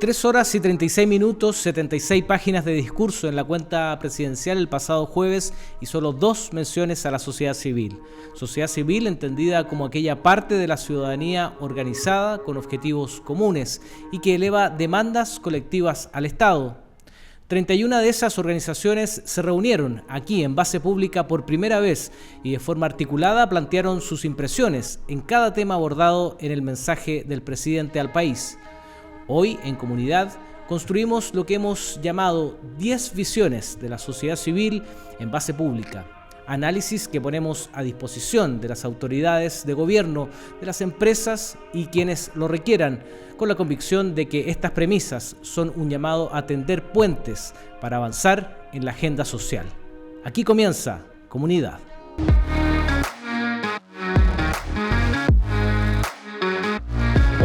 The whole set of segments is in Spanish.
3 horas y 36 minutos, 76 páginas de discurso en la cuenta presidencial el pasado jueves y solo 2 menciones a la sociedad civil. Sociedad civil entendida como aquella parte de la ciudadanía organizada con objetivos comunes y que eleva demandas colectivas al Estado. 31 de esas organizaciones se reunieron aquí en Base Pública por primera vez y de forma articulada plantearon sus impresiones en cada tema abordado en el mensaje del presidente al país. Hoy, en Comunidad, construimos lo que hemos llamado 10 visiones de la sociedad civil en Base Pública. Análisis que ponemos a disposición de las autoridades de gobierno, de las empresas y quienes lo requieran, con la convicción de que estas premisas son un llamado a tender puentes para avanzar en la agenda social. Aquí comienza Comunidad.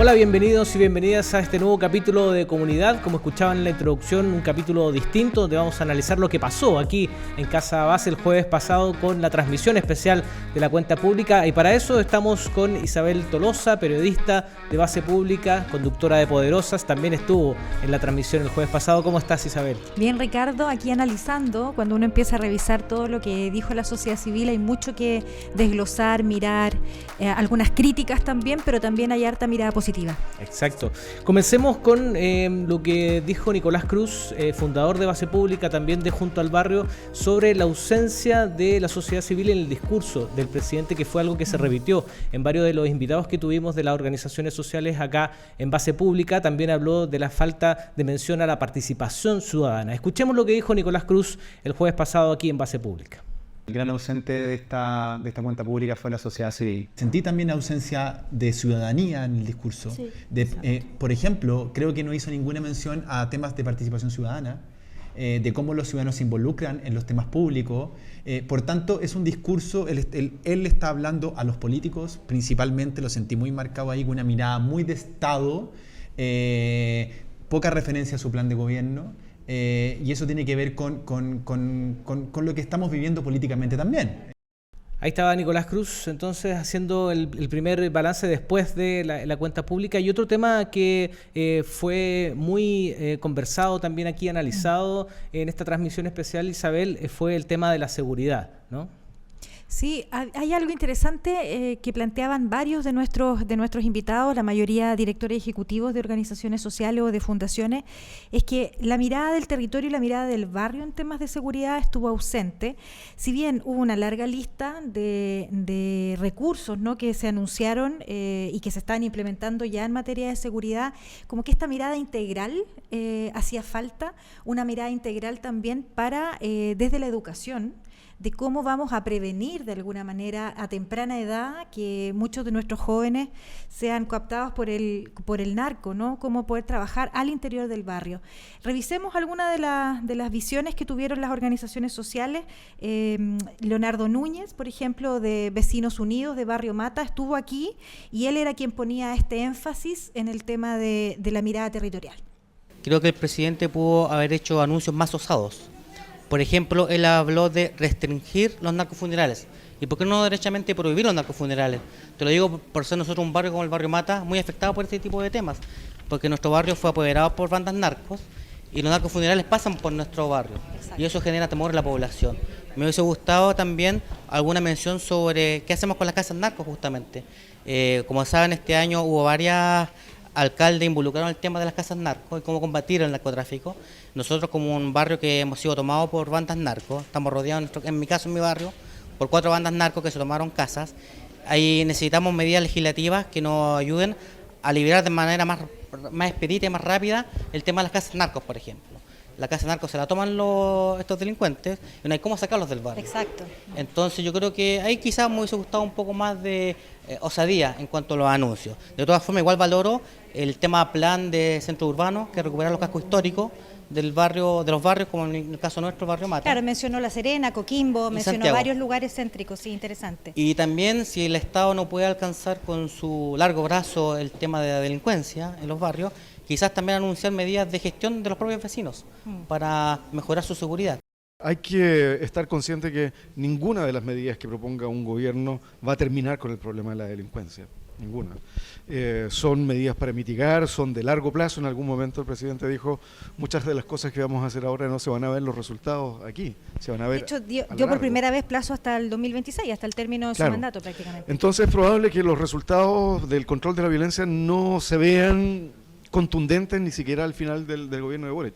Hola, bienvenidos y bienvenidas a este nuevo capítulo de Comunidad. Como escuchaban en la introducción, un capítulo distinto donde vamos a analizar lo que pasó aquí en Casa Base el jueves pasado con la transmisión especial de la cuenta pública. Y para eso estamos con Isabel Tolosa, periodista de Base Pública, conductora de Poderosas. También estuvo en la transmisión el jueves pasado. ¿Cómo estás, Isabel? Bien, Ricardo, aquí analizando, cuando uno empieza a revisar todo lo que dijo la sociedad civil, hay mucho que desglosar, mirar, algunas críticas también, pero también hay harta mirada positiva. Exacto. Comencemos con lo que dijo Nicolás Cruz, fundador de Base Pública, también de Junto al Barrio, sobre la ausencia de la sociedad civil en el discurso del presidente, que fue algo que se repitió en varios de los invitados que tuvimos de las organizaciones sociales acá en Base Pública. También habló de la falta de mención a la participación ciudadana. Escuchemos lo que dijo Nicolás Cruz el jueves pasado aquí en Base Pública. El gran ausente de esta cuenta pública fue la sociedad civil. Sentí también ausencia de ciudadanía en el discurso. Sí, por ejemplo, creo que no hizo ninguna mención a temas de participación ciudadana, de cómo los ciudadanos se involucran en los temas públicos. Por tanto, es un discurso, él está hablando a los políticos, principalmente, lo sentí muy marcado ahí, con una mirada muy de Estado, poca referencia a su plan de gobierno. Y eso tiene que ver con lo que estamos viviendo políticamente también. Ahí estaba Nicolás Cruz, entonces, haciendo el primer balance después de la cuenta pública. Y otro tema que fue muy conversado, también aquí analizado en esta transmisión especial, Isabel, fue el tema de la seguridad, ¿no? Sí, hay algo interesante que planteaban varios de nuestros invitados, la mayoría directores ejecutivos de organizaciones sociales o de fundaciones, es que la mirada del territorio y la mirada del barrio en temas de seguridad estuvo ausente. Si bien hubo una larga lista de recursos, ¿no?, que se anunciaron y que se están implementando ya en materia de seguridad, como que esta mirada integral hacía falta, una mirada integral también para desde la educación, de cómo vamos a prevenir de alguna manera a temprana edad que muchos de nuestros jóvenes sean cooptados por el narco, ¿no? Cómo poder trabajar al interior del barrio. Revisemos algunas de las visiones que tuvieron las organizaciones sociales. Leonardo Núñez, por ejemplo, de Vecinos Unidos de Barrio Mata, estuvo aquí y él era quien ponía este énfasis en el tema de la mirada territorial. Creo que el presidente pudo haber hecho anuncios más osados. Por ejemplo, él habló de restringir los narcofunerales. ¿Y por qué no derechamente prohibir los narcofunerales? Te lo digo por ser nosotros un barrio como el Barrio Mata, muy afectado por este tipo de temas. Porque nuestro barrio fue apoderado por bandas narcos y los narcofunerales pasan por nuestro barrio. Exacto. Y eso genera temor en la población. Me hubiese gustado también alguna mención sobre qué hacemos con las casas narcos, justamente. Como saben, este año hubo varias alcaldes involucraron el tema de las casas narcos y cómo combatir el narcotráfico. Nosotros, como un barrio que hemos sido tomado por bandas narcos, estamos rodeados, en mi caso, en mi barrio, por 4 bandas narcos que se tomaron casas. Ahí necesitamos medidas legislativas que nos ayuden a liberar de manera más expedita y más rápida el tema de las casas narcos, por ejemplo. La casa narcos se la toman estos delincuentes y no hay cómo sacarlos del barrio. Exacto. Entonces yo creo que ahí quizás me hubiese gustado un poco más de osadía en cuanto a los anuncios. De todas formas, igual valoro el tema plan de centro urbano, que recuperar los cascos históricos del barrio, de los barrios, como en el caso nuestro, Barrio Mata. Claro, mencionó La Serena, Coquimbo, mencionó Santiago. Varios lugares céntricos, sí, interesante. Y también, si el Estado no puede alcanzar con su largo brazo el tema de la delincuencia en los barrios, quizás también anunciar medidas de gestión de los propios vecinos para mejorar su seguridad. Hay que estar consciente que ninguna de las medidas que proponga un gobierno va a terminar con el problema de la delincuencia. Ninguna. Son medidas para mitigar, son de largo plazo. En algún momento el presidente dijo, muchas de las cosas que vamos a hacer ahora no se van a ver los resultados aquí, se van a ver. De hecho, dio por primera vez plazo hasta el 2026, hasta el término de su mandato prácticamente. Entonces es probable que los resultados del control de la violencia no se vean contundentes ni siquiera al final del gobierno de Boric.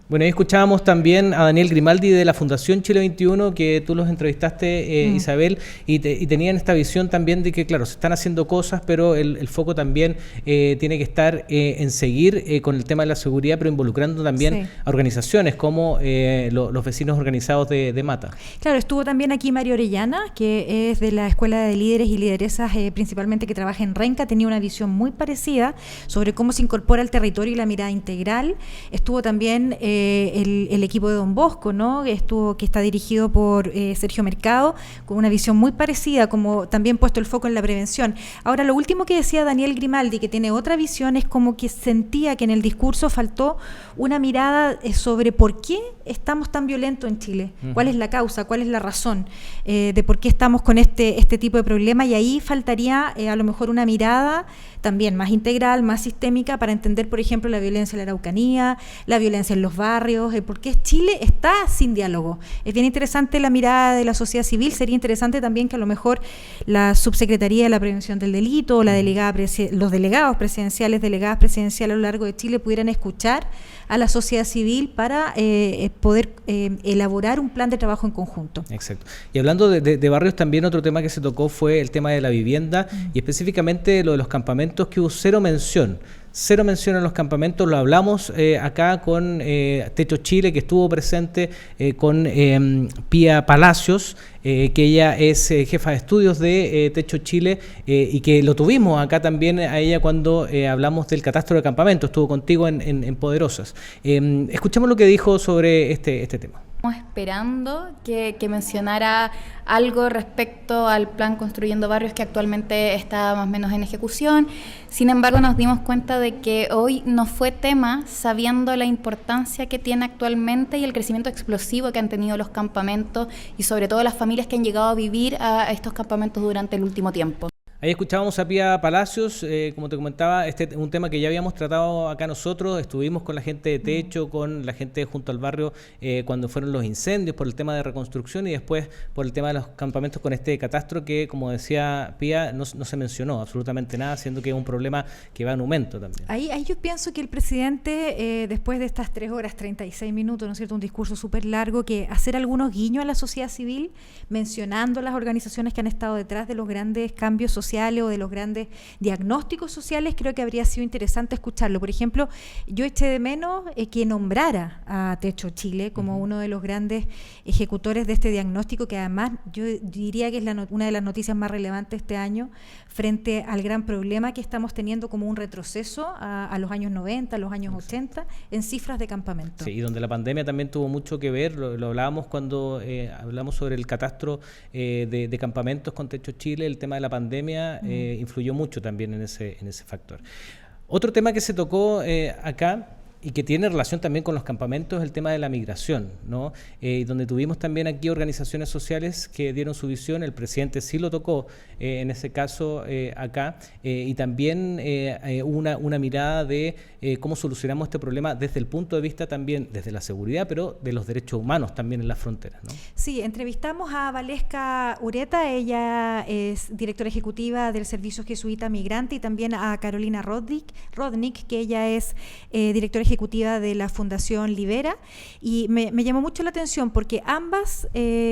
Bueno, ahí escuchábamos también a Daniel Grimaldi de la Fundación Chile 21, que tú los entrevistaste, Isabel, y tenían esta visión también de que, claro, se están haciendo cosas, pero el foco también tiene que estar en seguir con el tema de la seguridad, pero involucrando también a organizaciones como los vecinos organizados de Mata. Claro, estuvo también aquí Mario Orellana, que es de la Escuela de Líderes y Lideresas, principalmente que trabaja en Renca, tenía una visión muy parecida sobre cómo se incorpora el territorio y la mirada integral. Estuvo también el equipo de Don Bosco, ¿no? Que está dirigido por Sergio Mercado, con una visión muy parecida, como también puesto el foco en la prevención. Ahora, lo último que decía Daniel Grimaldi, que tiene otra visión, es como que sentía que en el discurso faltó una mirada sobre por qué estamos tan violentos en Chile, cuál es la causa, cuál es la razón de por qué estamos con este tipo de problemas, y ahí faltaría a lo mejor una mirada también más integral, más sistémica, para entender, por ejemplo, la violencia en la Araucanía, la violencia en los barrios, por qué Chile está sin diálogo. Es bien interesante la mirada de la sociedad civil. Sería interesante también que a lo mejor la Subsecretaría de la Prevención del Delito, los delegados presidenciales, delegadas presidenciales a lo largo de Chile pudieran escuchar a la sociedad civil para poder elaborar un plan de trabajo en conjunto. Exacto. Y hablando de barrios, también otro tema que se tocó fue el tema de la vivienda y específicamente lo de los campamentos, que hubo cero mención en los campamentos. Lo hablamos acá con Techo Chile, que estuvo presente, con Pía Palacios, que ella es jefa de estudios de Techo Chile, y que lo tuvimos acá también a ella cuando hablamos del catastro de campamentos. Estuvo contigo en Poderosas. Escuchemos lo que dijo sobre este tema. Estamos esperando que mencionara algo respecto al plan Construyendo Barrios, que actualmente está más o menos en ejecución. Sin embargo, nos dimos cuenta de que hoy no fue tema, sabiendo la importancia que tiene actualmente y el crecimiento explosivo que han tenido los campamentos y sobre todo las familias que han llegado a vivir a estos campamentos durante el último tiempo. Ahí escuchábamos a Pía Palacios, como te comentaba, un tema que ya habíamos tratado acá nosotros. Estuvimos con la gente de Techo, con la gente junto al barrio cuando fueron los incendios, por el tema de reconstrucción, y después por el tema de los campamentos con este catastro que, como decía Pía, no se mencionó absolutamente nada, siendo que es un problema que va en aumento también. Ahí yo pienso que el presidente, después de estas 3 horas 36 minutos, ¿no es cierto?, un discurso súper largo, que hacer algunos guiños a la sociedad civil, mencionando las organizaciones que han estado detrás de los grandes cambios sociales o de los grandes diagnósticos sociales, creo que habría sido interesante escucharlo. Por ejemplo, yo eché de menos que nombrara a Techo Chile como uno de los grandes ejecutores de este diagnóstico, que además yo diría que es una de las noticias más relevantes este año frente al gran problema que estamos teniendo como un retroceso a los años 90, a los años 80 en cifras de campamento. Sí, y donde la pandemia también tuvo mucho que ver, lo hablábamos cuando hablamos sobre el catastro de campamentos con Techo Chile. El tema de la pandemia influyó mucho también en ese factor. Otro tema que se tocó acá y que tiene relación también con los campamentos es el tema de la migración, ¿no? Donde tuvimos también aquí organizaciones sociales que dieron su visión. El presidente sí lo tocó en ese caso acá, y también una mirada de cómo solucionamos este problema desde el punto de vista también desde la seguridad, pero de los derechos humanos también en las fronteras, ¿no? Sí, entrevistamos a Valesca Ureta, ella es directora ejecutiva del Servicio Jesuita Migrante, y también a Carolina Rodnik, que ella es directora ejecutiva de la Fundación Libera, y me llamó mucho la atención porque ambas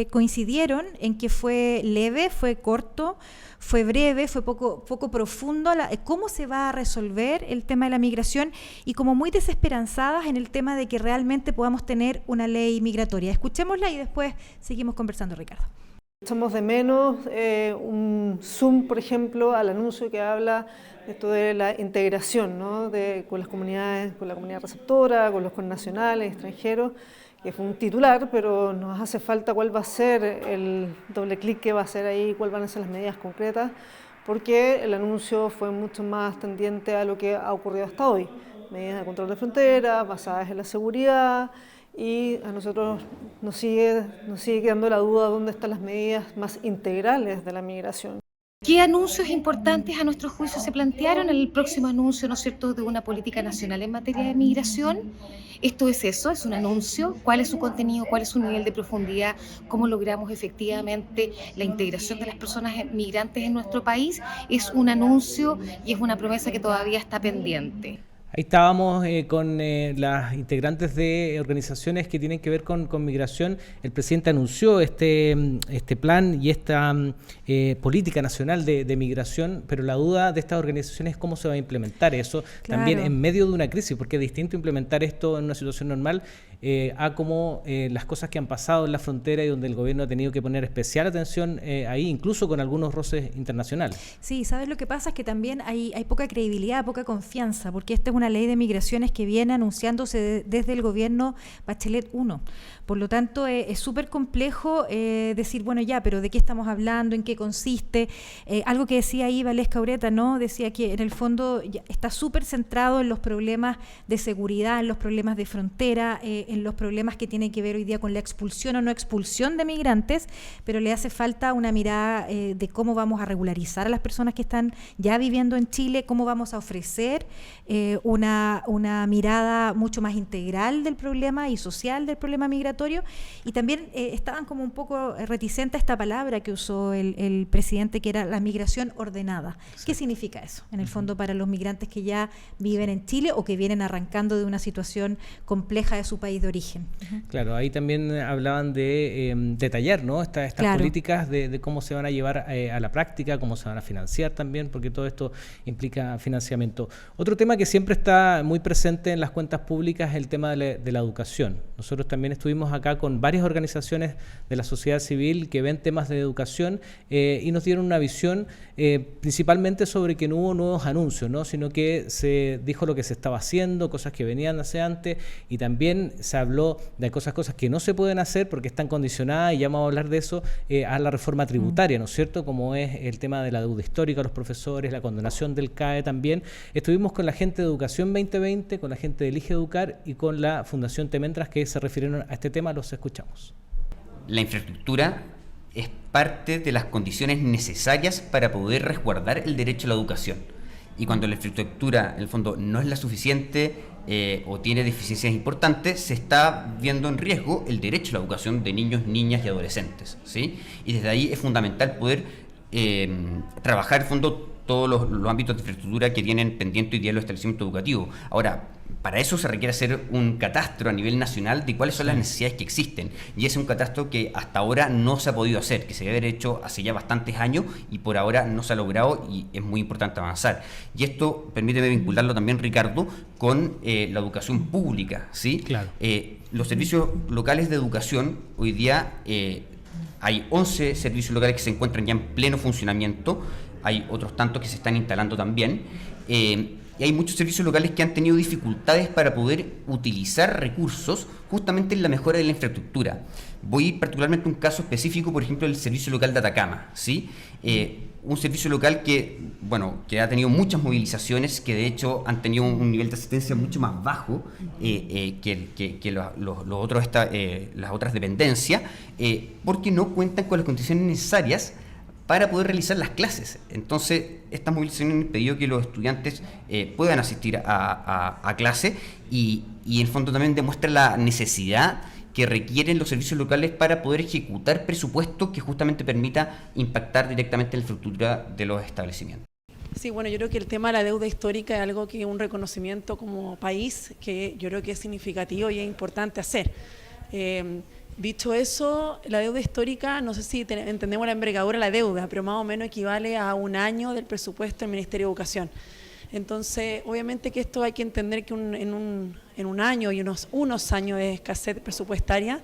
coincidieron en que fue leve, fue corto, fue breve, fue poco profundo cómo se va a resolver el tema de la migración, y como muy desesperanzadas en el tema de que realmente podamos tener una ley migratoria. Escuchémosla y después seguimos conversando, Ricardo. Echamos de menos un zoom, por ejemplo, al anuncio que habla esto de la integración, ¿no? Con las comunidades, con la comunidad receptora, con los connacionales, extranjeros, que fue un titular, pero nos hace falta cuál va a ser el doble clic que va a hacer ahí, cuáles van a ser las medidas concretas, porque el anuncio fue mucho más tendiente a lo que ha ocurrido hasta hoy. Medidas de control de fronteras, basadas en la seguridad, y a nosotros nos sigue quedando la duda de dónde están las medidas más integrales de la migración. ¿Qué anuncios importantes a nuestro juicio se plantearon en el próximo anuncio, ¿no es cierto?, de una política nacional en materia de migración? Esto es eso, es un anuncio. ¿Cuál es su contenido? ¿Cuál es su nivel de profundidad? ¿Cómo logramos efectivamente la integración de las personas migrantes en nuestro país? Es un anuncio y es una promesa que todavía está pendiente. Ahí estábamos con las integrantes de organizaciones que tienen que ver con migración. El presidente anunció este plan y esta política nacional de migración, pero la duda de estas organizaciones es cómo se va a implementar eso, también en medio de una crisis, porque es distinto implementar esto en una situación normal a como las cosas que han pasado en la frontera y donde el gobierno ha tenido que poner especial atención ahí, incluso con algunos roces internacionales. Sí, ¿sabes lo que pasa? Es que también hay poca credibilidad, poca confianza, porque esta es una ley de migraciones que viene anunciándose desde el gobierno Bachelet 1. Por lo tanto, es súper complejo decir, bueno, ya, pero ¿de qué estamos hablando? ¿En qué consiste? Algo que decía ahí Valesca Ureta, ¿no? Decía que en el fondo está súper centrado en los problemas de seguridad, en los problemas de frontera, en los problemas que tienen que ver hoy día con la expulsión o no expulsión de migrantes, pero le hace falta una mirada de cómo vamos a regularizar a las personas que están ya viviendo en Chile, cómo vamos a ofrecer una mirada mucho más integral del problema y social del problema migratorio. Y también estaban como un poco reticentes a esta palabra que usó el presidente, que era la migración ordenada. Sí. ¿Qué significa eso, en el fondo, para los migrantes que ya viven en Chile o que vienen arrancando de una situación compleja de su país de origen? Claro, ahí también hablaban de detallar, ¿no? Estas políticas de cómo se van a llevar a la práctica, cómo se van a financiar también, porque todo esto implica financiamiento. Otro tema que siempre está muy presente en las cuentas públicas es el tema de la educación. Nosotros también estuvimos acá con varias organizaciones de la sociedad civil que ven temas de educación y nos dieron una visión principalmente sobre que no hubo nuevos anuncios, ¿no? Sino que se dijo lo que se estaba haciendo, cosas que venían hace antes, y también se habló de cosas que no se pueden hacer porque están condicionadas, y ya vamos a hablar de eso, a la reforma tributaria, ¿no es cierto? Como es el tema de la deuda histórica a los profesores, la condonación del CAE también. Estuvimos con la gente de Educación 2020, con la gente de Elige Educar y con la Fundación Tementras, que se refirieron a este tema. Los escuchamos. La infraestructura es parte de las condiciones necesarias para poder resguardar el derecho a la educación. Y cuando la infraestructura, en el fondo, no es la suficiente o tiene deficiencias importantes, se está viendo en riesgo el derecho a la educación de niños, niñas y adolescentes, ¿sí? Y desde ahí es fundamental poder trabajar, en fondo, todos los ámbitos de infraestructura que tienen pendiente hoy día los establecimientos educativos. Ahora, para eso se requiere hacer un catastro a nivel nacional de cuáles son las necesidades que existen. Y ese es un catastro que hasta ahora no se ha podido hacer, que se debe haber hecho hace ya bastantes años y por ahora no se ha logrado, y es muy importante avanzar. Y esto, permíteme vincularlo también, Ricardo, con la educación pública, ¿sí? Claro. Los servicios locales de educación, hoy día hay 11 servicios locales que se encuentran ya en pleno funcionamiento, hay otros tantos que se están instalando también, y hay muchos servicios locales que han tenido dificultades para poder utilizar recursos justamente en la mejora de la infraestructura. Voy a ir particularmente a un caso específico, por ejemplo, el servicio local de Atacama, ¿sí? Un servicio local que ha tenido muchas movilizaciones, que de hecho han tenido un nivel de asistencia mucho más bajo que las otras dependencias, porque no cuentan con las condiciones necesarias para poder realizar las clases. Entonces, estas movilizaciones han impedido que los estudiantes puedan asistir a clase y en el fondo también demuestra la necesidad que requieren los servicios locales para poder ejecutar presupuesto que justamente permita impactar directamente en la infraestructura de los establecimientos. Sí, bueno, yo creo que el tema de la deuda histórica es algo que un reconocimiento como país que yo creo que es significativo y es importante hacer. Dicho eso, la deuda histórica, no sé si entendemos la envergadura de la deuda, pero más o menos equivale a un año del presupuesto del Ministerio de Educación. Entonces, obviamente que esto hay que entender que en un año y unos años de escasez presupuestaria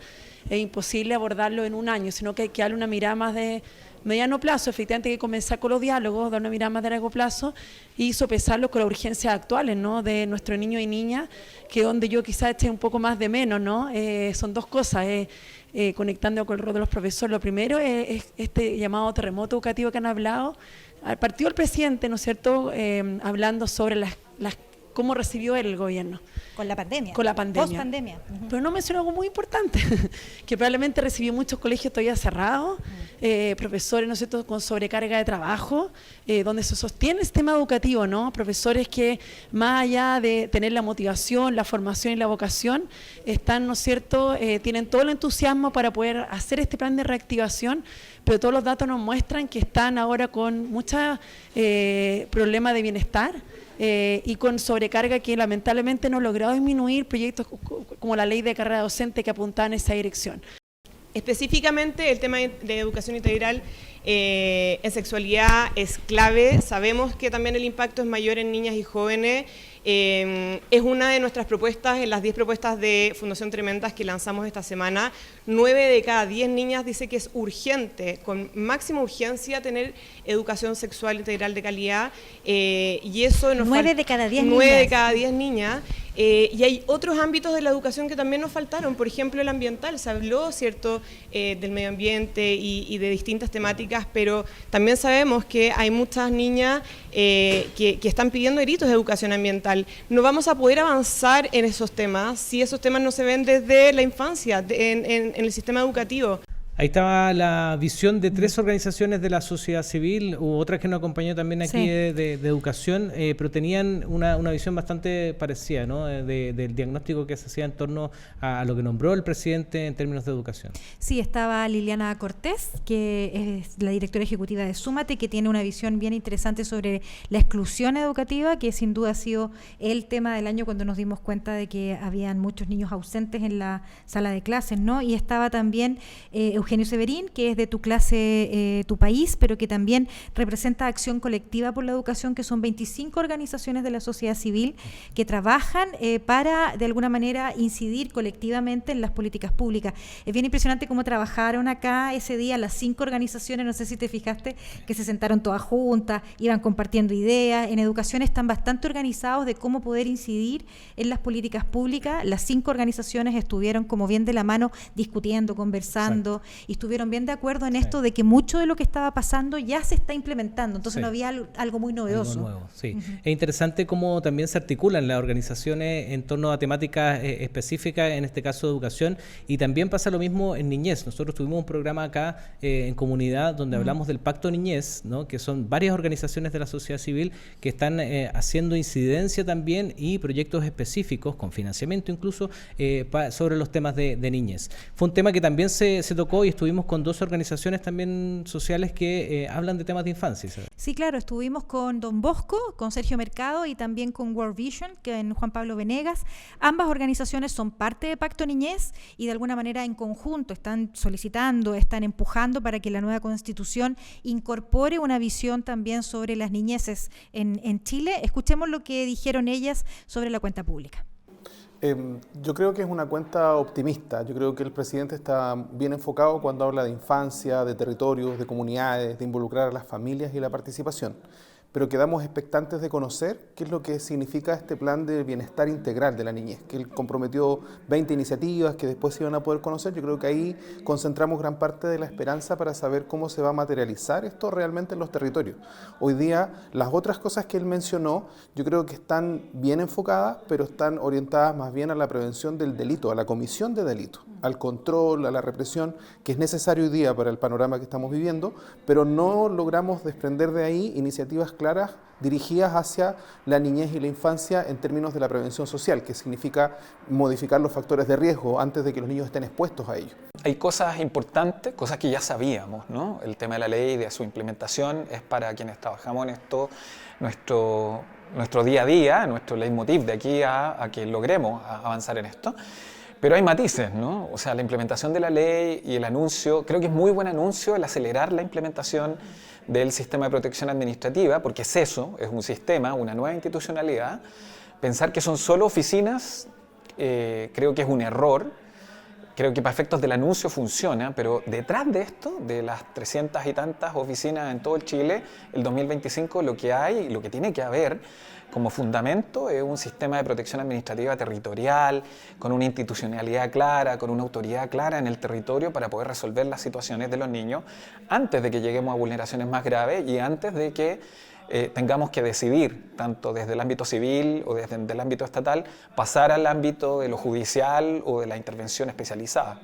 es imposible abordarlo en un año, sino que hay que darle una mirada más de mediano plazo. Efectivamente hay que comenzar con los diálogos, dar una mirada más de largo plazo y sopesarlo con las urgencias actuales, ¿no?, de nuestros niños y niñas, que donde yo quizás eche un poco más de menos, ¿no? Son dos cosas, conectando con el rol de los profesores. Lo primero es este llamado terremoto educativo que han hablado. Partió el presidente, ¿no es cierto?, hablando sobre las cómo recibió él el gobierno. Con la pandemia. Con la pandemia. Post-pandemia. Pero no mencionó algo muy importante, que probablemente recibió muchos colegios todavía cerrados, profesores, ¿no es cierto?, con sobrecarga de trabajo, donde se sostiene el sistema educativo, ¿no? Profesores que, más allá de tener la motivación, la formación y la vocación, están, ¿no es cierto?, tienen todo el entusiasmo para poder hacer este plan de reactivación, pero todos los datos nos muestran que están ahora con muchos problemas de bienestar, y con sobrecarga que lamentablemente no ha logrado disminuir proyectos como la ley de carrera docente que apuntaban en esa dirección. Específicamente el tema de educación integral en sexualidad es clave. Sabemos que también el impacto es mayor en niñas y jóvenes. Es una de nuestras propuestas, en las 10 propuestas de Fundación Tremendas que lanzamos esta semana. 9 de cada 10 niñas dice que es urgente, con máxima urgencia, tener educación sexual integral de calidad. Y eso nos 9 de cada 10 9 niñas. de cada 10 niñas. Y hay otros ámbitos de la educación que también nos faltaron, por ejemplo el ambiental, se habló, ¿cierto?, del medio ambiente y de distintas temáticas, pero también sabemos que hay muchas niñas que están pidiendo gritos de educación ambiental. No vamos a poder avanzar en esos temas si esos temas no se ven desde la infancia, en el sistema educativo. Ahí estaba la visión de 3 organizaciones de la sociedad civil, u otras que nos acompañó también aquí Sí. de educación, pero tenían una visión bastante parecida, ¿no? Del diagnóstico que se hacía en torno a lo que nombró el presidente en términos de educación. Sí, estaba Liliana Cortés, que es la directora ejecutiva de Súmate, que tiene una visión bien interesante sobre la exclusión educativa, que sin duda ha sido el tema del año cuando nos dimos cuenta de que habían muchos niños ausentes en la sala de clases, ¿no? Y estaba también Eugenio Severín, que es de Tu Clase, Tu País, pero que también representa Acción Colectiva por la Educación, que son 25 organizaciones de la sociedad civil que trabajan para, de alguna manera, incidir colectivamente en las políticas públicas. Es bien impresionante cómo trabajaron acá ese día las 5 organizaciones, no sé si te fijaste, que se sentaron todas juntas, iban compartiendo ideas. En educación están bastante organizados de cómo poder incidir en las políticas públicas. Las 5 organizaciones estuvieron como bien de la mano discutiendo, conversando. Exacto. Y estuvieron bien de acuerdo en esto de que mucho de lo que estaba pasando ya se está implementando, entonces no había algo muy novedoso. Algo nuevo, sí. Es interesante cómo también se articulan las organizaciones en torno a temáticas específicas, en este caso educación, y también pasa lo mismo en niñez. Nosotros tuvimos un programa acá en comunidad donde hablamos del Pacto Niñez, ¿no?, que son varias organizaciones de la sociedad civil que están haciendo incidencia también y proyectos específicos, con financiamiento incluso, sobre los temas de niñez. Fue un tema que también se tocó y estuvimos con 2 organizaciones también sociales que hablan de temas de infancia. ¿Sabes? Sí, claro, estuvimos con Don Bosco, con Sergio Mercado y también con World Vision, que en Juan Pablo Venegas. Ambas organizaciones son parte de Pacto Niñez y de alguna manera en conjunto están solicitando, están empujando para que la nueva Constitución incorpore una visión también sobre las niñeces en Chile. Escuchemos lo que dijeron ellas sobre la cuenta pública. Yo creo que es una cuenta optimista. Yo creo que el presidente está bien enfocado cuando habla de infancia, de territorios, de comunidades, de involucrar a las familias y la participación. Pero quedamos expectantes de conocer qué es lo que significa este plan de bienestar integral de la niñez, que él comprometió 20 iniciativas que después se iban a poder conocer. Yo creo que ahí concentramos gran parte de la esperanza para saber cómo se va a materializar esto realmente en los territorios. Hoy día, las otras cosas que él mencionó, yo creo que están bien enfocadas, pero están orientadas más bien a la prevención del delito, a la comisión de delitos, al control, a la represión, que es necesario hoy día para el panorama que estamos viviendo, pero no logramos desprender de ahí iniciativas claras dirigidas hacia la niñez y la infancia en términos de la prevención social, que significa modificar los factores de riesgo antes de que los niños estén expuestos a ello. Hay cosas importantes, cosas que ya sabíamos, ¿no? El tema de la ley y de su implementación es para quienes trabajamos en esto nuestro día a día, nuestro leitmotiv de aquí a que logremos avanzar en esto. Pero hay matices, ¿no? O sea, la implementación de la ley y el anuncio, creo que es muy buen anuncio el acelerar la implementación del sistema de protección administrativa, porque es eso, es un sistema, una nueva institucionalidad. Pensar que son solo oficinas, creo que es un error. Creo que para efectos del anuncio funciona, pero detrás de esto, de las 300 y tantas oficinas en todo el Chile, el 2025 lo que hay, lo que tiene que haber como fundamento es un sistema de protección administrativa territorial, con una institucionalidad clara, con una autoridad clara en el territorio para poder resolver las situaciones de los niños antes de que lleguemos a vulneraciones más graves y antes de que tengamos que decidir, tanto desde el ámbito civil o desde el ámbito estatal, pasar al ámbito de lo judicial o de la intervención especializada.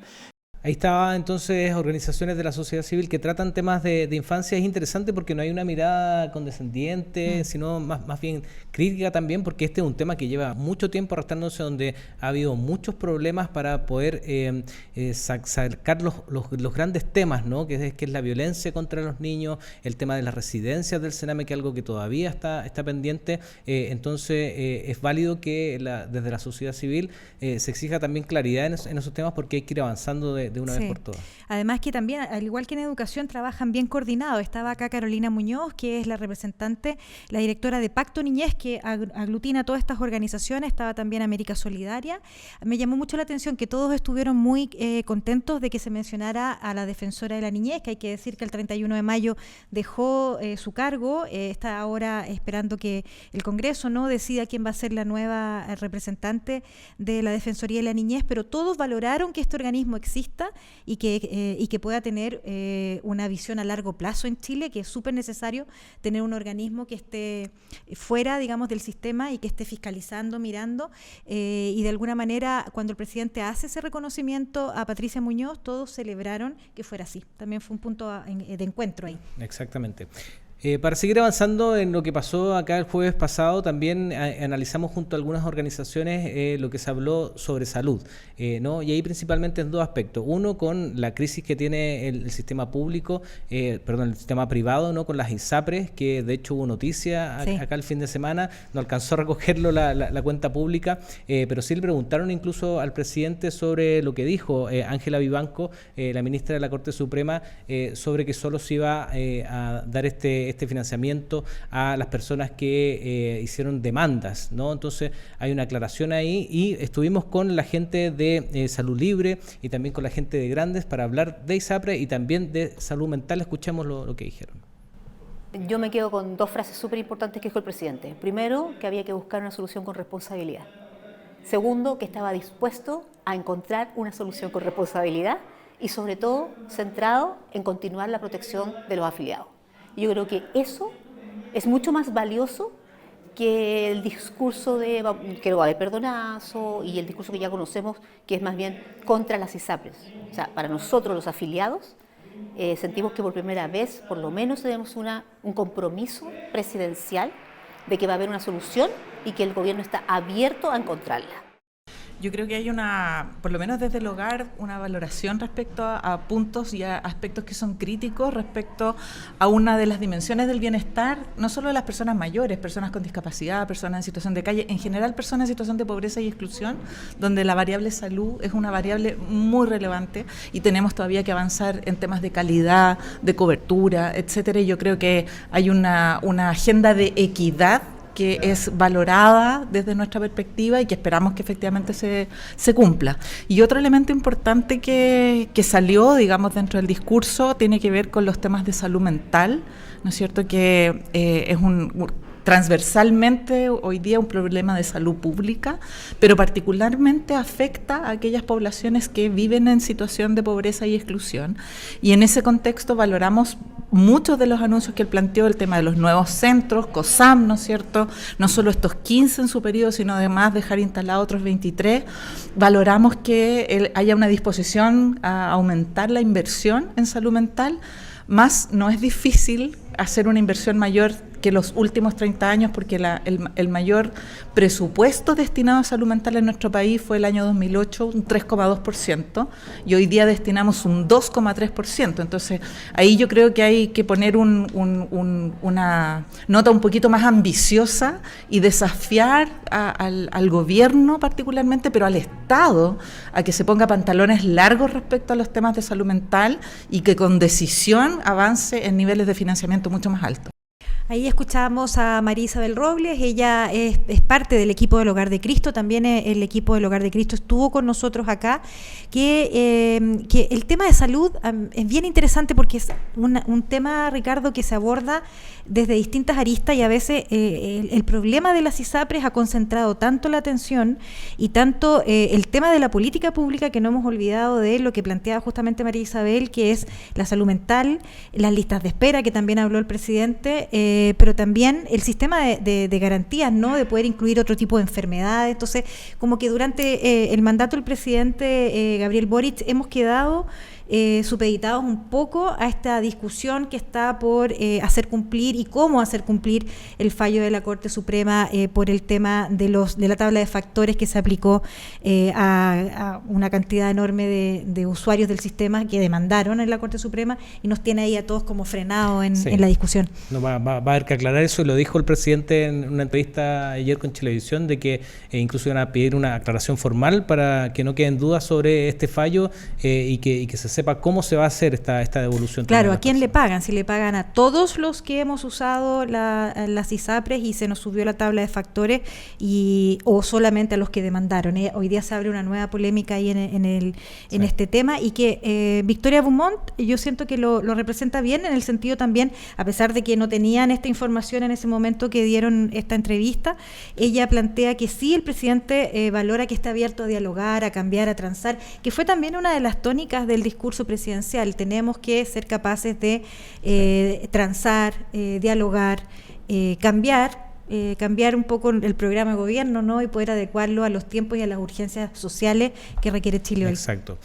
Ahí estaba entonces organizaciones de la sociedad civil que tratan temas de infancia. Es interesante porque no hay una mirada condescendiente, sino más bien crítica también, porque este es un tema que lleva mucho tiempo arrastrándose, donde ha habido muchos problemas para poder sacar los grandes temas, ¿no? Que es la violencia contra los niños, el tema de las residencias del Sename, que es algo que todavía está pendiente. Entonces es válido que desde la sociedad civil se exija también claridad en esos temas, porque hay que ir avanzando de una vez por todas. Además que también, al igual que en educación, trabajan bien coordinados. Estaba acá Carolina Muñoz, que es la representante, la directora de Pacto Niñez, que aglutina todas estas organizaciones. Estaba también América Solidaria. Me llamó mucho la atención que todos estuvieron muy contentos de que se mencionara a la defensora de la niñez, que hay que decir que el 31 de mayo dejó su cargo. Está ahora esperando que el Congreso decida quién va a ser la nueva representante de la Defensoría de la Niñez, pero todos valoraron que este organismo exista y que pueda tener una visión a largo plazo en Chile, que es súper necesario tener un organismo que esté fuera, digamos, del sistema y que esté fiscalizando, mirando, y de alguna manera cuando el presidente hace ese reconocimiento a Patricia Muñoz, todos celebraron que fuera así. También fue un punto de encuentro ahí. Exactamente. Para seguir avanzando en lo que pasó acá el jueves pasado, también analizamos junto a algunas organizaciones lo que se habló sobre salud, ¿no? Y ahí principalmente en dos aspectos. Uno, con la crisis que tiene el sistema público, el sistema privado, ¿no? Con las ISAPRES, que de hecho hubo noticia acá el fin de semana, no alcanzó a recogerlo la cuenta pública, pero sí le preguntaron incluso al presidente sobre lo que dijo Ángela Vivanco, la ministra de la Corte Suprema, sobre que solo se iba a dar este financiamiento a las personas que hicieron demandas, ¿no? Entonces hay una aclaración ahí, y estuvimos con la gente de Salud Libre y también con la gente de Grandes para hablar de ISAPRE y también de salud mental. Escuchemos lo que dijeron. Yo me quedo con dos frases súper importantes que dijo el presidente. Primero, que había que buscar una solución con responsabilidad. Segundo, que estaba dispuesto a encontrar una solución con responsabilidad y sobre todo centrado en continuar la protección de los afiliados. Yo creo que eso es mucho más valioso que el discurso de que no va a haber perdonazo y el discurso que ya conocemos, que es más bien contra las ISAPRES. O sea, para nosotros los afiliados sentimos que por primera vez por lo menos tenemos un compromiso presidencial de que va a haber una solución y que el gobierno está abierto a encontrarla. Yo creo que hay por lo menos desde el hogar, una valoración respecto a puntos y a aspectos que son críticos respecto a una de las dimensiones del bienestar, no solo de las personas mayores, personas con discapacidad, personas en situación de calle, en general personas en situación de pobreza y exclusión, donde la variable salud es una variable muy relevante y tenemos todavía que avanzar en temas de calidad, de cobertura, etcétera. Y yo creo que hay una agenda de equidad que es valorada desde nuestra perspectiva y que esperamos que efectivamente se cumpla. Y otro elemento importante que salió, digamos, dentro del discurso tiene que ver con los temas de salud mental, ¿no es cierto?, que es transversalmente hoy día un problema de salud pública, pero particularmente afecta a aquellas poblaciones que viven en situación de pobreza y exclusión. Y en ese contexto valoramos muchos de los anuncios que él planteó, el tema de los nuevos centros, COSAM, ¿no es cierto?, no solo estos 15 en su periodo, sino además dejar instalados otros 23. Valoramos que haya una disposición a aumentar la inversión en salud mental, más no es difícil hacer una inversión mayor que los últimos 30 años, porque el mayor presupuesto destinado a salud mental en nuestro país fue el año 2008, un 3,2%, y hoy día destinamos un 2,3%. Entonces, ahí yo creo que hay que poner una nota un poquito más ambiciosa y desafiar al gobierno particularmente, pero al Estado, a que se ponga pantalones largos respecto a los temas de salud mental y que con decisión avance en niveles de financiamiento mucho más altos. Ahí escuchamos a María Isabel Robles, ella es parte del equipo del Hogar de Cristo, también el equipo del Hogar de Cristo estuvo con nosotros acá, que el tema de salud es bien interesante porque es un tema, Ricardo, que se aborda desde distintas aristas y a veces el problema de las ISAPRES ha concentrado tanto la atención y tanto el tema de la política pública que no hemos olvidado de lo que planteaba justamente María Isabel, que es la salud mental, las listas de espera, que también habló el presidente, pero también el sistema de garantías, ¿no? De poder incluir otro tipo de enfermedades. Entonces, como que durante el mandato del presidente Gabriel Boric hemos quedado supeditados un poco a esta discusión que está por hacer cumplir y cómo hacer cumplir el fallo de la Corte Suprema por el tema de la tabla de factores que se aplicó a una cantidad enorme de usuarios del sistema que demandaron en la Corte Suprema y nos tiene ahí a todos como frenados en la discusión. No, va a haber que aclarar eso, y lo dijo el presidente en una entrevista ayer con Chilevisión, de que incluso iban a pedir una aclaración formal para que no queden dudas sobre este fallo y que se sepa cómo se va a hacer esta devolución. Claro, ¿a quién le pagan? Si le pagan a todos los que hemos usado las ISAPRES y se nos subió la tabla de factores o solamente a los que demandaron. Hoy día se abre una nueva polémica ahí en este tema, y que Victoria Beaumont yo siento que lo representa bien, en el sentido también, a pesar de que no tenían esta información en ese momento que dieron esta entrevista, ella plantea que sí, el presidente valora que está abierto a dialogar, a cambiar, a transar, que fue también una de las tónicas del discurso presidencial. Tenemos que ser capaces de transar, dialogar, cambiar un poco el programa de gobierno, ¿no? Y poder adecuarlo a los tiempos y a las urgencias sociales que requiere Chile hoy. Exacto.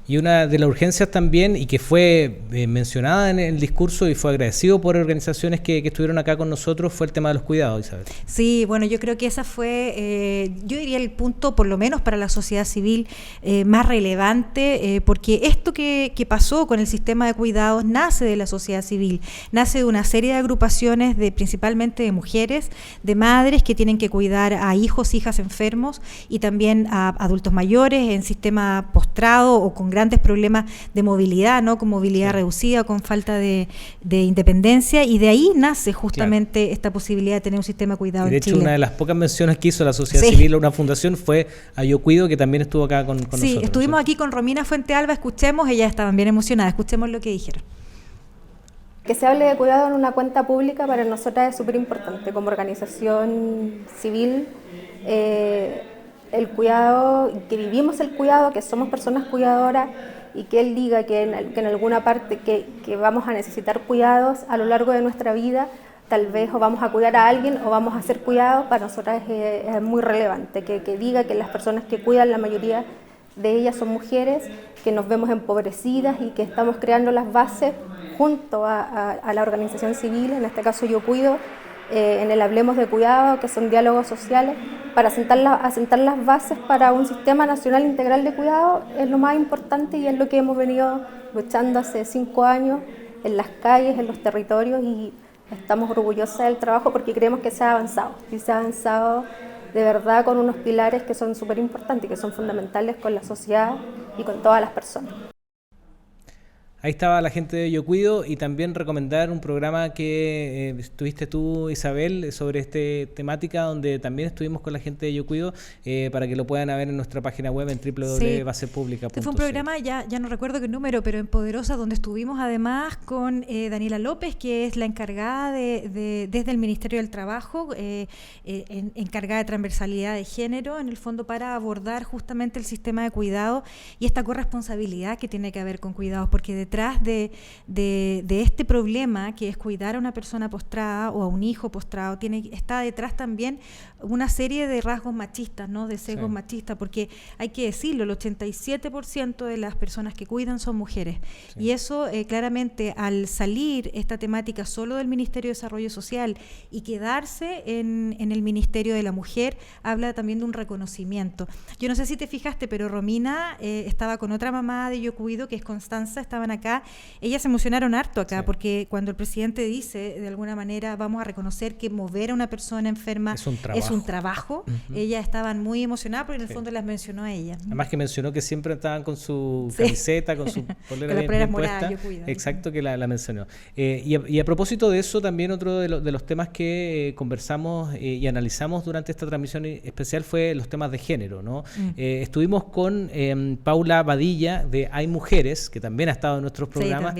Y una de las urgencias también, y que fue mencionada en el discurso y fue agradecido por organizaciones que estuvieron acá con nosotros, fue el tema de los cuidados, Isabel. Sí, bueno, yo creo que esa fue, yo diría, el punto, por lo menos para la sociedad civil, más relevante, porque esto que pasó con el sistema de cuidados nace de la sociedad civil, nace de una serie de agrupaciones, principalmente de mujeres, de madres que tienen que cuidar a hijos, hijas enfermos, y también a adultos mayores en sistema postrado o con grandes problemas de movilidad, ¿no? Con movilidad reducida, con falta de independencia, y de ahí nace justamente esta posibilidad de tener un sistema de cuidado en Chile. De hecho, una de las pocas menciones que hizo la sociedad civil a una fundación fue a Yo Cuido, que también estuvo acá con nosotros. Sí, estuvimos aquí con Romina Fuentealba, escuchemos, ellas estaban bien emocionadas, escuchemos lo que dijeron. Que se hable de cuidado en una cuenta pública para nosotras es súper importante. Como organización civil, el cuidado, que vivimos el cuidado, que somos personas cuidadoras, y que él diga que en alguna parte que vamos a necesitar cuidados a lo largo de nuestra vida, tal vez o vamos a cuidar a alguien o vamos a ser cuidados, para nosotras es muy relevante. Que diga que las personas que cuidan, la mayoría de ellas son mujeres, que nos vemos empobrecidas y que estamos creando las bases junto a la organización civil, en este caso Yo Cuido, en el Hablemos de Cuidado, que son diálogos sociales, para asentar las bases para un sistema nacional integral de cuidado. Es lo más importante y es lo que hemos venido luchando hace 5 años en las calles, en los territorios, y estamos orgullosas del trabajo porque creemos que se ha avanzado, y se ha avanzado de verdad con unos pilares que son súper importantes y que son fundamentales con la sociedad y con todas las personas. Ahí estaba la gente de Yo Cuido, y también recomendar un programa que estuviste tú, Isabel, sobre esta temática, donde también estuvimos con la gente de Yo Cuido, para que lo puedan ver en nuestra página web en www.basepublica.cl. Este fue un programa, ya no recuerdo qué número, pero en Poderosa, donde estuvimos además con Daniela López, que es la encargada desde el Ministerio del Trabajo, encargada de transversalidad de género, en el fondo, para abordar justamente el sistema de cuidado y esta corresponsabilidad que tiene que ver con cuidados, porque detrás de este problema, que es cuidar a una persona postrada o a un hijo postrado, está detrás también una serie de rasgos machistas, ¿no? De sesgos machistas, porque hay que decirlo, el 87% de las personas que cuidan son mujeres. Sí. Y eso claramente, al salir esta temática solo del Ministerio de Desarrollo Social y quedarse en el Ministerio de la Mujer, habla también de un reconocimiento. Yo no sé si te fijaste, pero Romina estaba con otra mamá de Yo Cuido, que es Constanza, estaban acá. Ellas se emocionaron harto acá, porque cuando el presidente dice, de alguna manera, vamos a reconocer que mover a una persona enferma es un trabajo, ellas estaban muy emocionadas, porque en el fondo las mencionó a ellas. Además que mencionó que siempre estaban con su camiseta, con su polera bien puesta. Exacto, que la mencionó. Y a propósito de eso, también otro de los temas que conversamos y analizamos durante esta transmisión especial fue los temas de género, ¿no? Estuvimos con Paula Badilla, de Hay Mujeres, que también ha estado en nuestros programas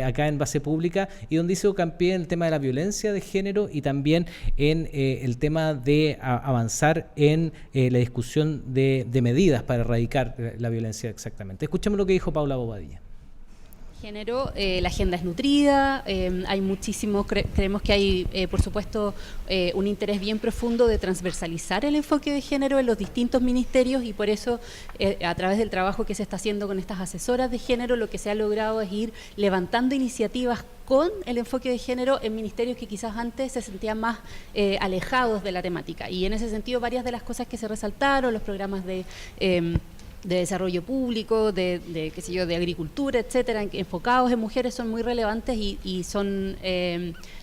acá en Base Pública, y donde hizo hincapié en el tema de la violencia de género y también en el tema de avanzar en la discusión de medidas para erradicar la violencia exactamente. Escuchemos lo que dijo Paula Bobadilla. Género, la agenda es nutrida, hay muchísimo, creemos que hay, por supuesto, un interés bien profundo de transversalizar el enfoque de género en los distintos ministerios y por eso, a través del trabajo que se está haciendo con estas asesoras de género, lo que se ha logrado es ir levantando iniciativas con el enfoque de género en ministerios que quizás antes se sentían más alejados de la temática. Y en ese sentido, varias de las cosas que se resaltaron, los programas de desarrollo público, qué sé yo, de agricultura, etcétera, enfocados en mujeres son muy relevantes y son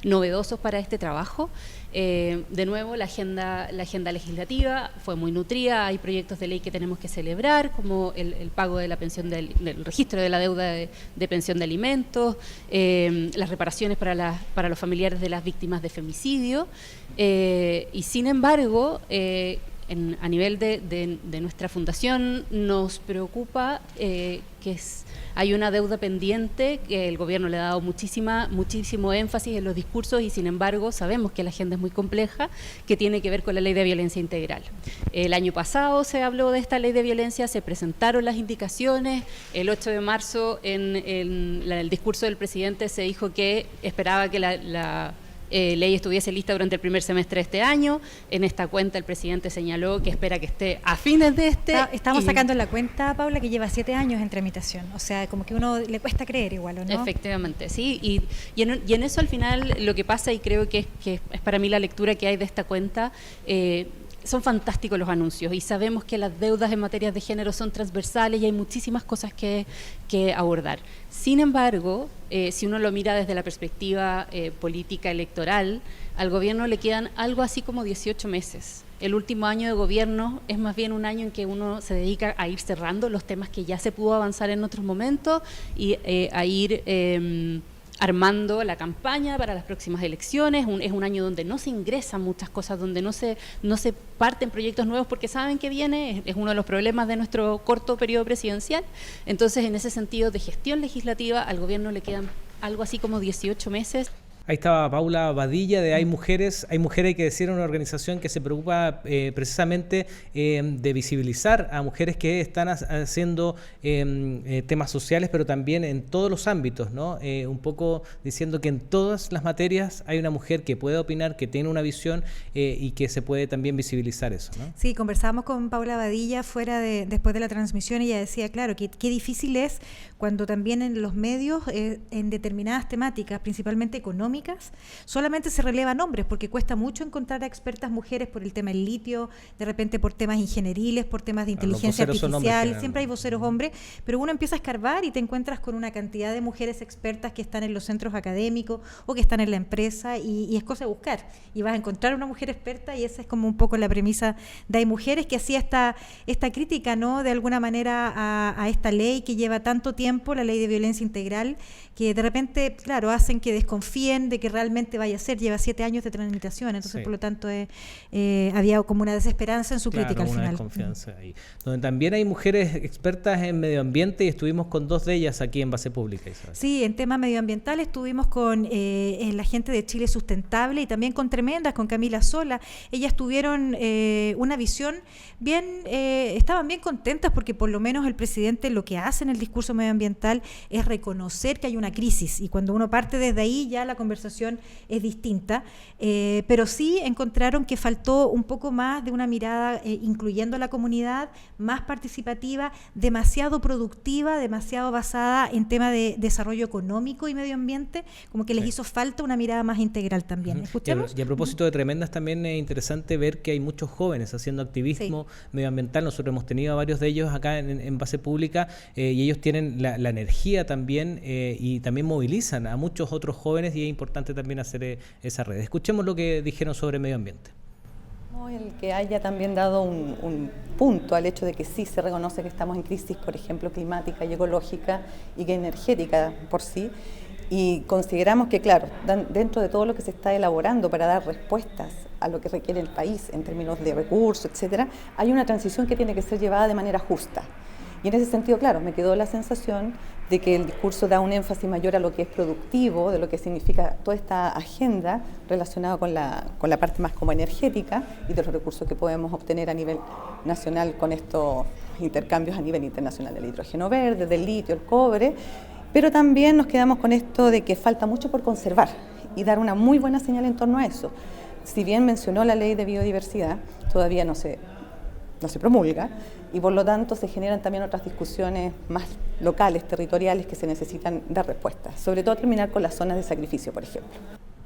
novedosos para este trabajo. De nuevo, la agenda legislativa fue muy nutrida, hay proyectos de ley que tenemos que celebrar, como el pago de la pensión del registro de la deuda de pensión de alimentos, las reparaciones para los familiares de las víctimas de femicidio, y sin embargo, a nivel de nuestra fundación nos preocupa hay una deuda pendiente que el gobierno le ha dado muchísimo énfasis en los discursos y sin embargo sabemos que la agenda es muy compleja, que tiene que ver con la ley de violencia integral. El año pasado se habló de esta ley de violencia, se presentaron las indicaciones, el 8 de marzo en el discurso del presidente se dijo que esperaba que la ley estuviese lista durante el primer semestre de este año. En esta cuenta el presidente señaló que espera que esté a fines de este. Estamos sacando la cuenta, Paula, que lleva 7 años en tramitación. O sea, como que uno le cuesta creer igual, ¿o no? Efectivamente, sí. Y en eso al final lo que pasa, y creo que es para mí la lectura que hay de esta cuenta, son fantásticos los anuncios y sabemos que las deudas en materia de género son transversales y hay muchísimas cosas que abordar. Sin embargo, si uno lo mira desde la perspectiva política electoral, al gobierno le quedan algo así como 18 meses. El último año de gobierno es más bien un año en que uno se dedica a ir cerrando los temas que ya se pudo avanzar en otros momentos y a ir armando la campaña para las próximas elecciones. Es un año donde no se ingresan muchas cosas, donde no se parten proyectos nuevos porque saben que viene, es uno de los problemas de nuestro corto periodo presidencial. Entonces, en ese sentido de gestión legislativa, al gobierno le quedan algo así como 18 meses. Ahí estaba Paula Badilla de Hay Mujeres, hay que decir, una organización que se preocupa precisamente de visibilizar a mujeres que están haciendo temas sociales, pero también en todos los ámbitos, ¿no? Un poco diciendo que en todas las materias hay una mujer que puede opinar, que tiene una visión y que se puede también visibilizar eso, ¿no? Sí, conversábamos con Paula Badilla después de la transmisión y ella decía, claro, que qué difícil es cuando también en los medios, en determinadas temáticas, principalmente económicas, solamente se relevan hombres, porque cuesta mucho encontrar a expertas mujeres por el tema del litio, de repente por temas ingenieriles, por temas de inteligencia artificial, siempre hay voceros hombres, pero uno empieza a escarbar y te encuentras con una cantidad de mujeres expertas que están en los centros académicos o que están en la empresa y es cosa de buscar, y vas a encontrar una mujer experta y esa es como un poco la premisa de Hay Mujeres, que hacía esta crítica, ¿no?, de alguna manera a esta ley que lleva tanto tiempo, la ley de violencia integral, que de repente, claro, hacen que desconfíen de que realmente vaya a ser, lleva 7 años de tramitación, entonces por lo tanto había como una desesperanza en su crítica al final. Una desconfianza ahí. Donde también hay mujeres expertas en medio ambiente y estuvimos con 2 de ellas aquí en Base Pública, Isabel. Sí, en tema medioambiental estuvimos con la gente de Chile Sustentable y también con Tremendas, con Camila Sola. Ellas tuvieron una visión estaban bien contentas porque por lo menos el presidente lo que hace en el discurso medioambiental es reconocer que hay una crisis y cuando uno parte desde ahí ya la conversación es distinta, pero sí encontraron que faltó un poco más de una mirada incluyendo a la comunidad, más participativa, demasiado productiva, demasiado basada en tema de desarrollo económico y medio ambiente, como que les hizo falta una mirada más integral también. ¿Escuchemos? Y a propósito de Tremendas, también es interesante ver que hay muchos jóvenes haciendo activismo medioambiental. Nosotros hemos tenido a varios de ellos acá en Base Pública y ellos tienen la energía también y también movilizan a muchos otros jóvenes y es importante también hacer esa red. Escuchemos lo que dijeron sobre medio ambiente. El que haya también dado un punto al hecho de que sí se reconoce que estamos en crisis, por ejemplo, climática y ecológica y que energética por sí, y consideramos que, claro, dentro de todo lo que se está elaborando para dar respuestas a lo que requiere el país en términos de recursos, etcétera, hay una transición que tiene que ser llevada de manera justa. Y en ese sentido, claro, me quedó la sensación de que el discurso da un énfasis mayor a lo que es productivo, de lo que significa toda esta agenda relacionada con la parte más como energética y de los recursos que podemos obtener a nivel nacional con estos intercambios a nivel internacional del hidrógeno verde, del litio, el cobre, Pero también nos quedamos con esto de que falta mucho por conservar y dar una muy buena señal en torno a eso. Si bien mencionó la ley de biodiversidad, todavía no se promulga y por lo tanto se generan también otras discusiones más locales, territoriales, que se necesitan dar respuestas, sobre todo terminar con las zonas de sacrificio, por ejemplo.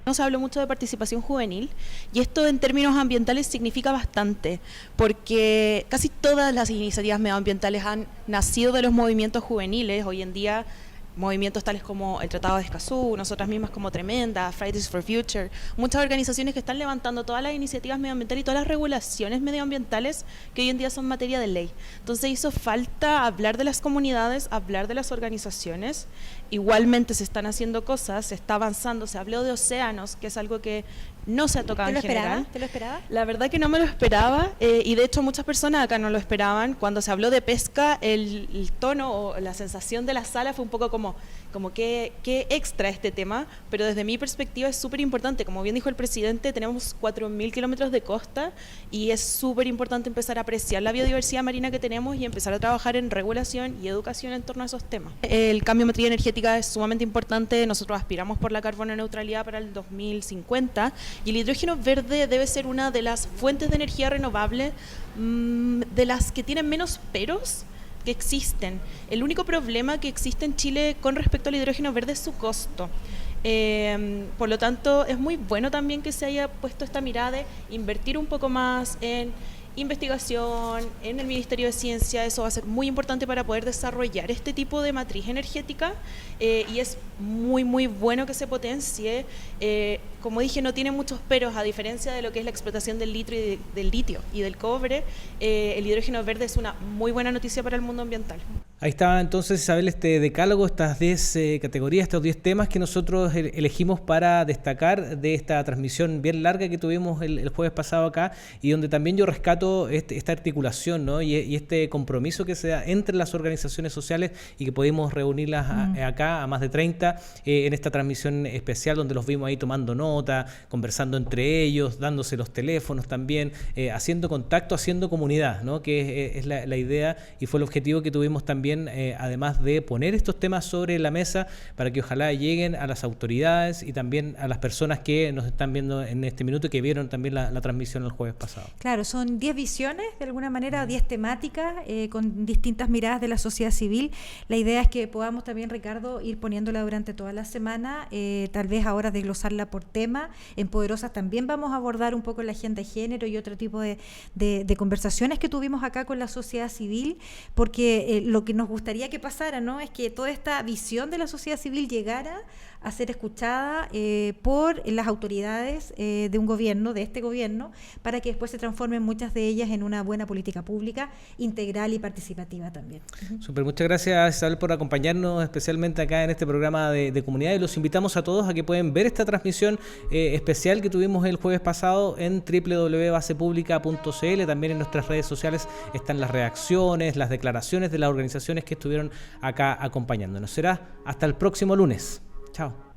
No se habló mucho de participación juvenil y esto en términos ambientales significa bastante, porque casi todas las iniciativas medioambientales han nacido de los movimientos juveniles. Hoy en día movimientos tales como el Tratado de Escazú, nosotras mismas como Tremenda, Fridays for Future, muchas organizaciones que están levantando todas las iniciativas medioambientales y todas las regulaciones medioambientales que hoy en día son materia de ley. Entonces hizo falta hablar de las comunidades, hablar de las organizaciones. Igualmente se están haciendo cosas, se está avanzando, se habló de océanos, que es algo que no se ha tocado en general. ¿Te lo esperabas? La verdad que no me lo esperaba y de hecho muchas personas acá no lo esperaban. Cuando se habló de pesca, el tono o la sensación de la sala fue un poco como que extra este tema, pero desde mi perspectiva es súper importante. Como bien dijo el presidente, tenemos 4.000 kilómetros de costa y es súper importante empezar a apreciar la biodiversidad marina que tenemos y empezar a trabajar en regulación y educación en torno a esos temas. El cambio de matriz energética es sumamente importante. Nosotros aspiramos por la carbono neutralidad para el 2050 y el hidrógeno verde debe ser una de las fuentes de energía renovable de las que tienen menos peros que existen. El único problema que existe en Chile con respecto al hidrógeno verde es su costo. Por lo tanto, es muy bueno también que se haya puesto esta mirada de invertir un poco más en investigación, en el Ministerio de Ciencia. Eso va a ser muy importante para poder desarrollar este tipo de matriz energética y es muy bueno que se potencie. Como dije, no tiene muchos peros, a diferencia de lo que es la explotación del litio y del cobre. El hidrógeno verde es una muy buena noticia para el mundo ambiental. Ahí estaba entonces, Isabel, este decálogo, estas 10 categorías, estos 10 temas que nosotros elegimos para destacar de esta transmisión bien larga que tuvimos el jueves pasado acá, y donde también yo rescato esta articulación, ¿no? y este compromiso que se da entre las organizaciones sociales y que pudimos reunirlas acá a más de 30 en esta transmisión especial, donde los vimos ahí tomando nota, conversando entre ellos, dándose los teléfonos también, haciendo contacto, haciendo comunidad, ¿no? Que es la idea y fue el objetivo que tuvimos también, además de poner estos temas sobre la mesa para que ojalá lleguen a las autoridades y también a las personas que nos están viendo en este minuto y que vieron también la transmisión el jueves pasado. Claro, son 10 visiones, de alguna manera, 10 temáticas con distintas miradas de la sociedad civil. La idea es que podamos también, Ricardo, ir poniéndola durante toda la semana, tal vez ahora desglosarla por tema. En Poderosas también vamos a abordar un poco la agenda de género y otro tipo de conversaciones que tuvimos acá con la sociedad civil, porque lo que nos gustaría que pasara, ¿no?, es que toda esta visión de la sociedad civil llegara a ser escuchada por las autoridades de un gobierno, de este gobierno, para que después se transformen muchas de ellas en una buena política pública integral y participativa también. Súper, muchas gracias, Isabel, por acompañarnos especialmente acá en este programa de comunidad, y los invitamos a todos a que pueden ver esta transmisión especial que tuvimos el jueves pasado en www.basepublica.cl. También en nuestras redes sociales están las reacciones, las declaraciones de las organizaciones que estuvieron acá acompañándonos. Será hasta el próximo lunes. Chao.